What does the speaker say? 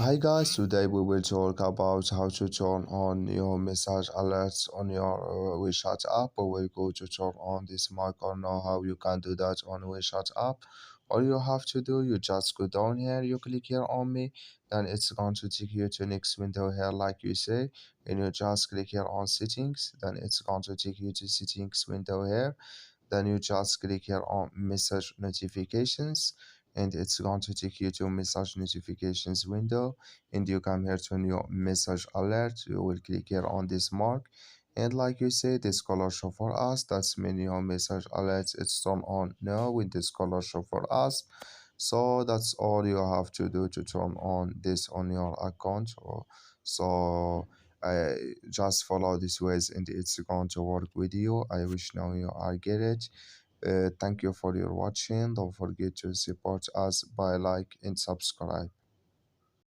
Hi guys, today we will talk about how to turn on your message alerts on your WeChat app. We will go to turn on this mic or know how you can do that on WeChat app. All you have to do, you just go down here, you click here on me, then it's going to take you to next window here like you say, and you just click here on settings, then it's going to take you to settings window here, then you just click here on message notifications, and it's going to take you to message notifications window, and you come here to new message alert. You will click here on this mark, and like you say, this color show for us, that's mean your message alerts it's turned on now with this color show for us. So that's all you have to do to turn on this on your account. So I just follow these ways and it's going to work with you. I wish now you are get it. Thank you for your watching. Don't forget to support us by like and subscribe.